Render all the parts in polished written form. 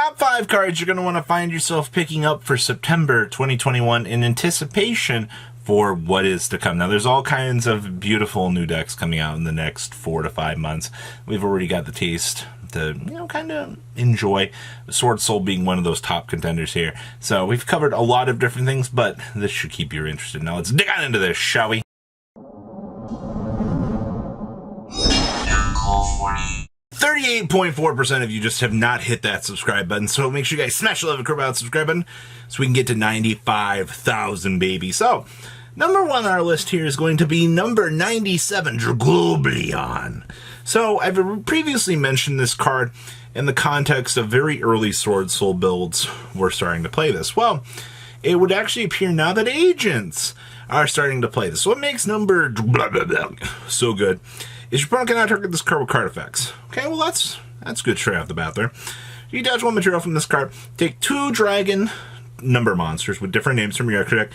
Top 5 cards you're going to want to find yourself picking up for September 2021 in anticipation for what is to come. Now, there's all kinds of beautiful new decks coming out in the next 4 to 5 months. We've already got the taste to, kind of enjoy. Sword Soul being one of those top contenders here. So we've covered a lot of different things, but this should keep you interested. Now let's dig on into this, shall we? 38.4% of you just have not hit that subscribe button, so make sure you guys smash the 11 crowd subscribe button so we can get to 95,000, baby. So, number 1 on our list here is going to be number 97, Dragobleon. So, I've previously mentioned this card in the context of very early Sword Soul builds were starting to play this. Well, it would actually appear now that agents are starting to play this. So, what makes number so good is your opponent cannot target this card with card effects. Okay, well that's good straight off the bat there. You detach 1 material from this card, take 2 dragon number monsters with different names from your extra deck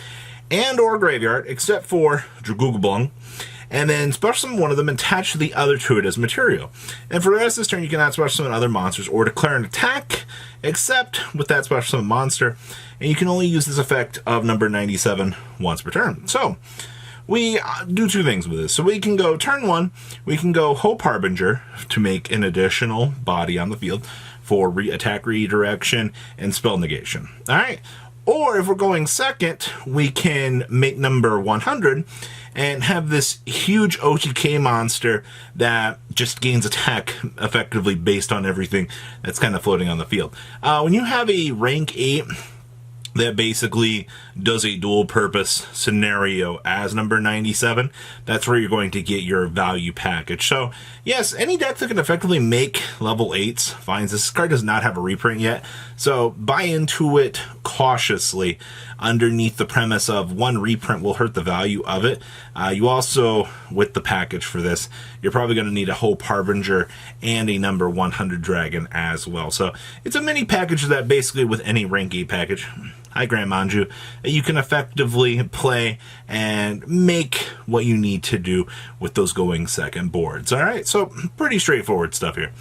and or graveyard, except for Dragobleon, and then special summon one of them and attach the other to it as material. And for the rest of this turn, you cannot special summon other monsters or declare an attack, except with that special summon monster, and you can only use this effect of number 97 once per turn. So, we do 2 things with this. So we can go turn 1, we can go Hope Harbinger to make an additional body on the field for attack redirection and spell negation. Alright? Or if we're going second, we can make number 100 and have this huge OTK monster that just gains attack effectively based on everything that's kind of floating on the field. When you have a rank 8 that basically does a dual purpose scenario as number 97, that's where you're going to get your value package. So yes, any deck that can effectively make level 8s finds this card does not have a reprint yet, so buy into it cautiously underneath the premise of 1 reprint will hurt the value of it. You also, with the package for this, you're probably going to need a Hope Harbinger and a number 100 dragon as well. So it's a mini package that basically with any rank 8 package, hi Grand Manju, you can effectively play and make what you need to do with those going second boards. Alright, so pretty straightforward stuff here.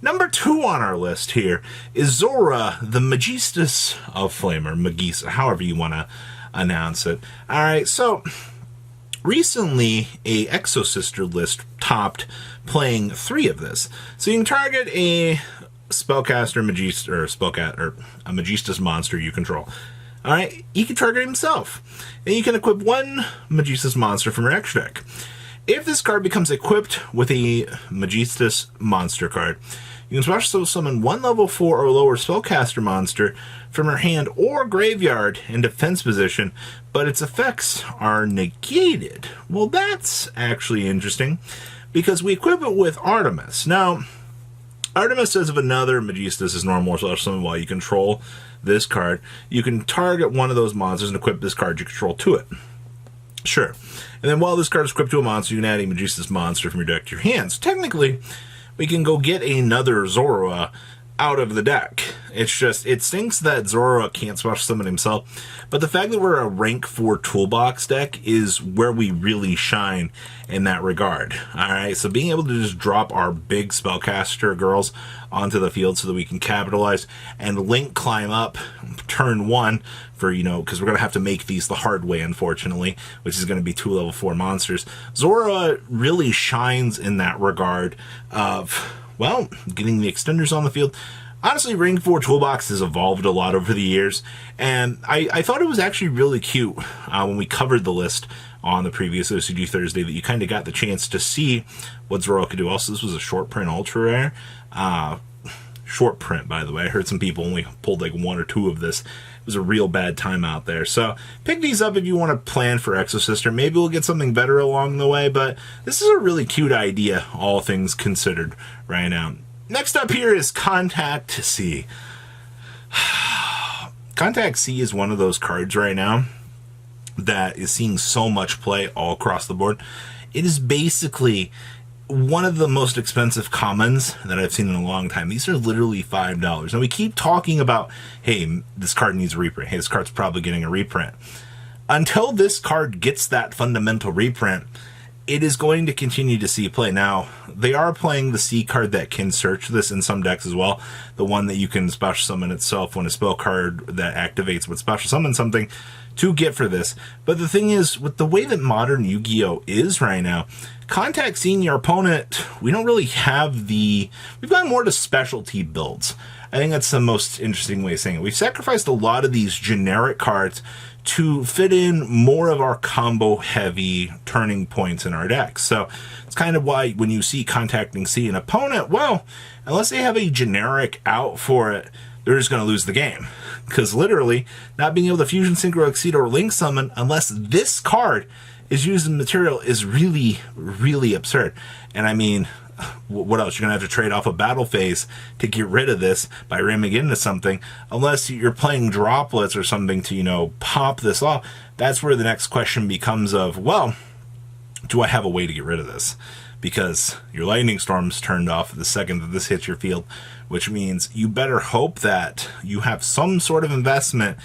Number 2 on our list here is ZORA, the Magistus of Flame, or Magista, however you want to announce it. Alright, so recently a Exosister list topped playing 3 of this. So you can target a spellcaster Magista, or a Magistus monster you control. Alright, he can target himself. And you can equip 1 Magistus monster from your extra deck. If this card becomes equipped with a Magistus monster card, you can special summon 1 level 4 or lower spellcaster monster from your hand or graveyard in defense position, but its effects are negated. Well, that's actually interesting, because we equip it with Artemis. Now, Artemis says if another Magistus is normal special summon while you control this card, you can target one of those monsters and equip this card you control to it. Sure. And then while this card is equipped to a monster, you can add a Magistus monster from your deck to your hand. So technically, we can go get another ZORA out of the deck. It's just, it stinks that ZORA can't special summon himself, but the fact that we're a rank 4 toolbox deck is where we really shine in that regard. Alright, so being able to just drop our big spellcaster girls onto the field so that we can capitalize and link climb up turn 1 for, because we're going to have to make these the hard way, unfortunately, which is going to be 2 level 4 monsters. ZORA really shines in that regard of, well, getting the extenders on the field. Honestly, Ring 4 Toolbox has evolved a lot over the years, and I thought it was actually really cute when we covered the list on the previous OCG Thursday that you kind of got the chance to see what ZORA could do. Also, this was a short print ultra rare. Short print, by the way. I heard some people only pulled like 1 or 2 of this. It was a real bad time out there. So pick these up if you want to plan for Exosister. Maybe we'll get something better along the way, but this is a really cute idea, all things considered, right now. Next up here is Contact C. Contact C is one of those cards right now that is seeing so much play all across the board. It is basically one of the most expensive commons that I've seen in a long time. These are literally $5. Now we keep talking about, hey, this card needs a reprint. Hey, this card's probably getting a reprint. Until this card gets that fundamental reprint, it is going to continue to see play. Now, they are playing the C card that can search this in some decks as well. The one that you can special summon itself when a spell card that activates would special summon something to get for this. But the thing is, with the way that modern Yu-Gi-Oh! Is right now, contact seeing your opponent, we don't really have we've gone more to specialty builds. I think that's the most interesting way of saying it. We've sacrificed a lot of these generic cards to fit in more of our combo heavy turning points in our decks. So it's kind of why when you see contacting C an opponent, well, unless they have a generic out for it, they're just going to lose the game. Because literally, not being able to fusion, synchro, exceed, or link summon unless this card is used in material is really, really absurd. And I mean, what else? You're going to have to trade off a battle phase to get rid of this by ramming into something. Unless you're playing droplets or something to, you know, pop this off. That's where the next question becomes of, well, do I have a way to get rid of this? Because your lightning storm's turned off the second that this hits your field, which means you better hope that you have some sort of investment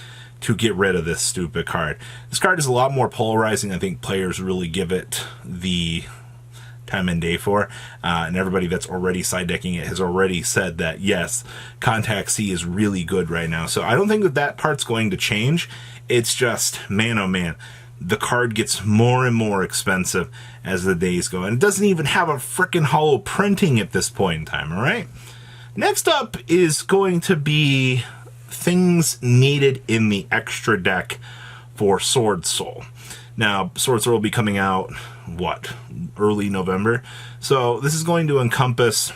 to get rid of this stupid card. This card is a lot more polarizing. I think players really give it the time and day for, and everybody that's already side decking it has already said that yes, Contact C is really good right now. So I don't think that part's going to change. It's just, man oh man, the card gets more and more expensive as the days go, and it doesn't even have a freaking holo printing at this point in time. All right, next up is going to be things needed in the extra deck for Sword Soul. Now, Sword Soul will be coming out, early November. So this is going to encompass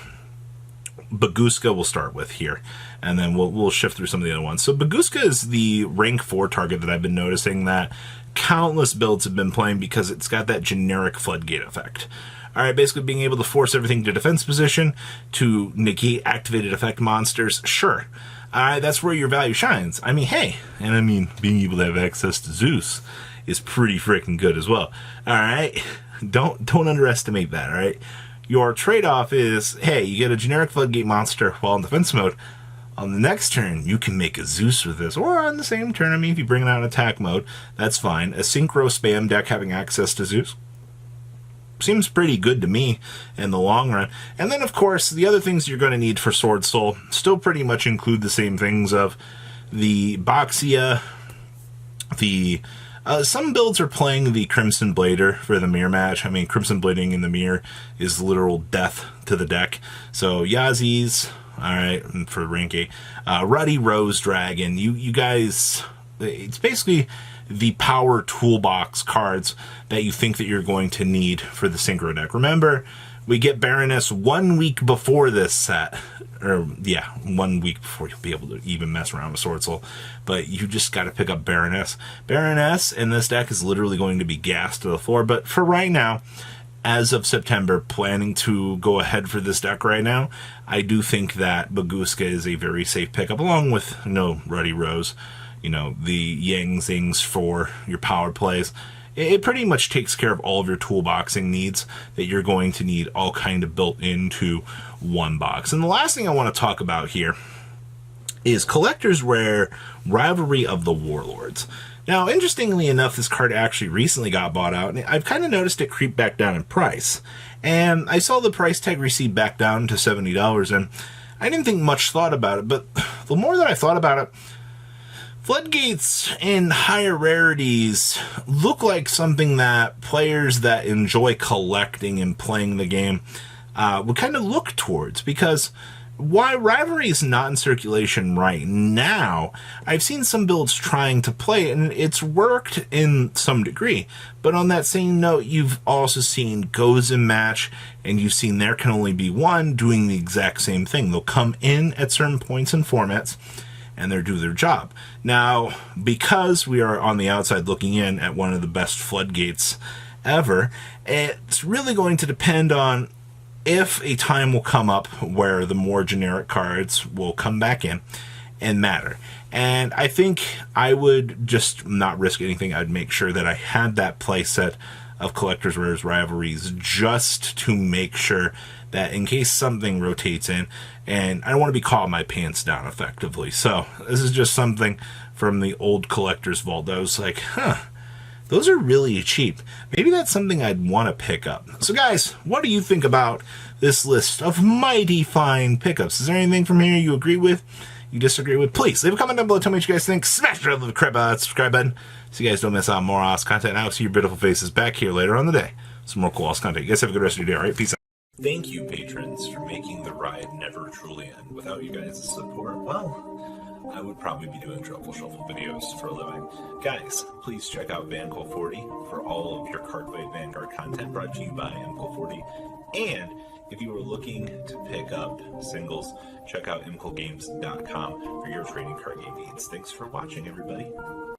Baguska we'll start with here, and then we'll shift through some of the other ones. So Baguska is the rank 4 target that I've been noticing that countless builds have been playing because it's got that generic floodgate effect. Alright, basically being able to force everything to defense position to negate activated effect monsters, sure. Alright, that's where your value shines. I mean, hey, and I mean, being able to have access to Zeus is pretty freaking good as well. Alright, don't underestimate that, alright? Your trade-off is, hey, you get a generic floodgate monster while in defense mode. On the next turn, you can make a Zeus with this, or on the same turn, I mean, if you bring it out in attack mode, that's fine. A synchro spam deck having access to Zeus seems pretty good to me in the long run. And then, of course, the other things you're going to need for Sword Soul still pretty much include the same things of the Boxia, some builds are playing the Crimson Blader for the mirror match. I mean, Crimson Blading in the mirror is literal death to the deck. So, Yazis, alright, for rank 8. Ruddy Rose Dragon, you guys, it's basically the power toolbox cards that you think that you're going to need for the Synchro deck. Remember, we get Baroness 1 week before this set. Or, yeah, 1 week before you'll be able to even mess around with Sword Soul. But you just got to pick up Baroness. Baroness in this deck is literally going to be gassed to the floor. But for right now, as of September, planning to go ahead for this deck right now, I do think that Baguska is a very safe pickup, along with, Ruddy Rose. The Yang Zings for your power plays. It pretty much takes care of all of your toolboxing needs that you're going to need all kind of built into one box. And the last thing I want to talk about here is Collector's Rare Rivalry of the Warlords. Now, interestingly enough, this card actually recently got bought out, and I've kind of noticed it creep back down in price. And I saw the price tag recede back down to $70, and I didn't think much thought about it, but the more that I thought about it, Floodgates and higher rarities look like something that players that enjoy collecting and playing the game would kind of look towards, because why Rivalry is not in circulation right now, I've seen some builds trying to play it, and it's worked in some degree. But on that same note, you've also seen Goes in Match, and you've seen there can only be one doing the exact same thing. They'll come in at certain points and formats, and they'll do their job. Now, because we are on the outside looking in at one of the best floodgates ever, it's really going to depend on if a time will come up where the more generic cards will come back in and matter. And I think I would just not risk anything. I'd make sure that I had that play set of Collector's Rares Rivalries just to make sure that in case something rotates in, and I don't want to be caught my pants down effectively. So this is just something from the old collector's vault that I was like, those are really cheap. Maybe that's something I'd want to pick up. So guys, what do you think about this list of mighty fine pickups? Is there anything from here you agree with, you disagree with? Please leave a comment down below. Tell me what you guys think. Smash the crap out of that subscribe button so you guys don't miss out on more awesome content. And I'll see your beautiful faces back here later on the day. Some more cool awesome content. You guys have a good rest of your day, alright? Peace out. Thank you, patrons, for making the ride never truly end. Without you guys' support, well, I would probably be doing Truffle Shuffle videos for a living. Guys, please check out VanCole40 for all of your Cardfight Vanguard content brought to you by MCole40. And if you are looking to pick up singles, check out mcolegames.com for your trading card game needs. Thanks for watching, everybody.